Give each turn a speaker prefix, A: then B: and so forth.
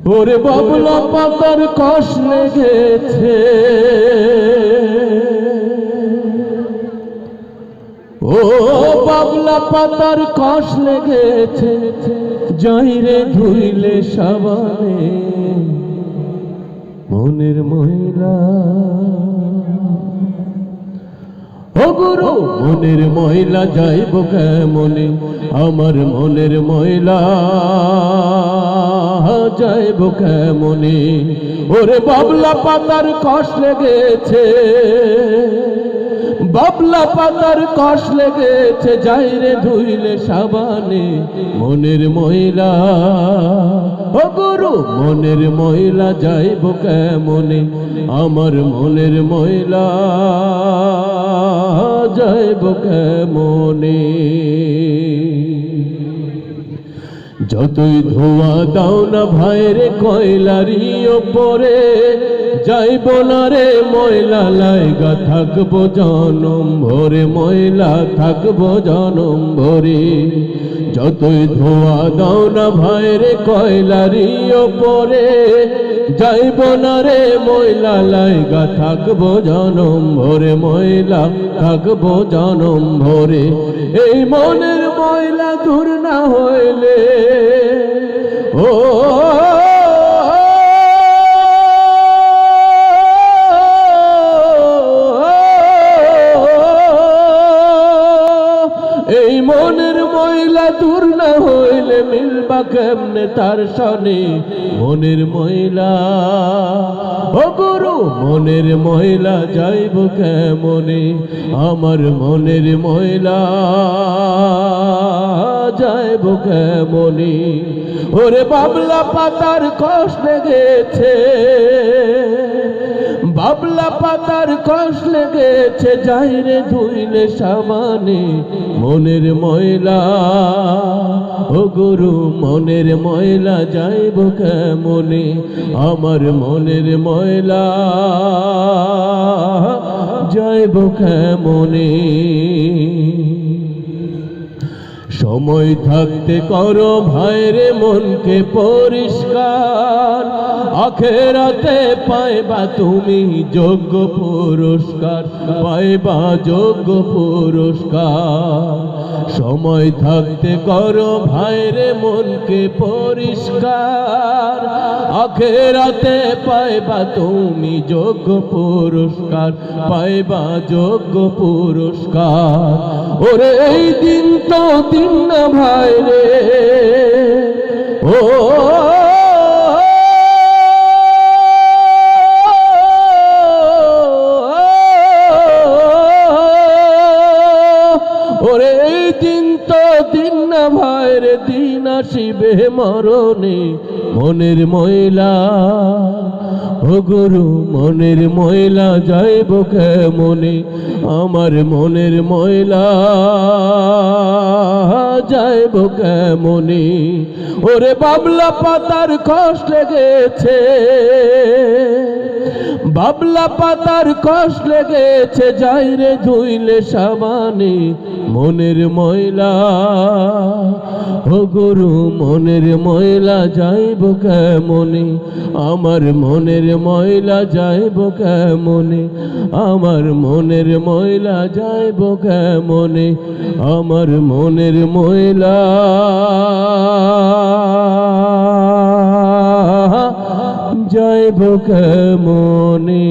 A: ওরে বাবলা পাতার কষ লেগেছে, ও বাবলা পাতার কষ লেগেছে, যাই রে ধুইলে সাবানে মনের ময়লা। ও গুরু মনের ময়লা যাইব কেমনে, আমার মনের ময়লা যাইব কেমনে। ওরে বাবলা পাতার কষ লেগেছে, বাবলা পাতার কষ লেগেছে, যাই রে ধুইলে সাবানে মনের ময়লা। ও গুরু মনের ময়লা যাইব কেমনে, আমার মনের ময়লা যাইব কেমনে। যতই ধোয়া দাও না ভাইরে কয়লারি ওপরে, যাইব না রে ময়লা লাইগা থাকবো জনম ভরে, ময়লা থাকবো জনম ভরে। যতই ধোয়া দাও না ভাইরে কয়লারি ওপরে, যাইব না রে ময়লা লাইগা থাকবো জনম ভরে, ময়লা থাকবো জনম ভরে। এই মনের ময়লা দূর না হইলে, ও এই মনের ময়লা দূর না হইলে মিলবা কেমনে তার সনে মনের ময়লা। ও গুরু মনের ময়লা যাইব কেমনে, আমার মনের ময়লা যাইব কেমনে। ওরে বাবলা পাতার কষ লেগেছে, বাবলা পাতার কষ লেগেছে, যাই রে ধুইলে সাবানে মনের ময়লা। ও গুরু মনের ময়লা যাইব কেমনে, আমার মনের ময়লা যাইব কেমনে। সময় থাকতে করো ভাইরে মনকে পরিষ্কার, আখেরাতে পাইবা তুমি যোগ্য পুরস্কার, পাইবা যোগ্য পুরস্কার। সময় থাকতে করো ভাইরে মনকে পরিষ্কার, আখেরাতে পাইবা তুমি যোগ্য পুরস্কার, পাইবা যোগ্য পুরস্কার। ওরে এই দিন তো দিন না ভাইরে, ও ওরে এই দিন তো দিন না ভাইরে, দিন আসিবে মরণে মনের ময়লা। ও গুরু মনের ময়লা যাইব কেমনে, আমার মনের ময়লা যাইব কেমনে। ওরে বাবলা পাতার কষ লেগেছে, বাবলা পাতার কষ লেগেছে, যাই রে ধুইলে সাবানে মনের ময়লা। ও গুরু মনের ময়লা যাইব কেমনে, আমার মনের ময়লা যাইব কেমনে, আমার মনের ময়লা যাইব কেমনে, আমার মনের ময়লা যাইব কেমনে।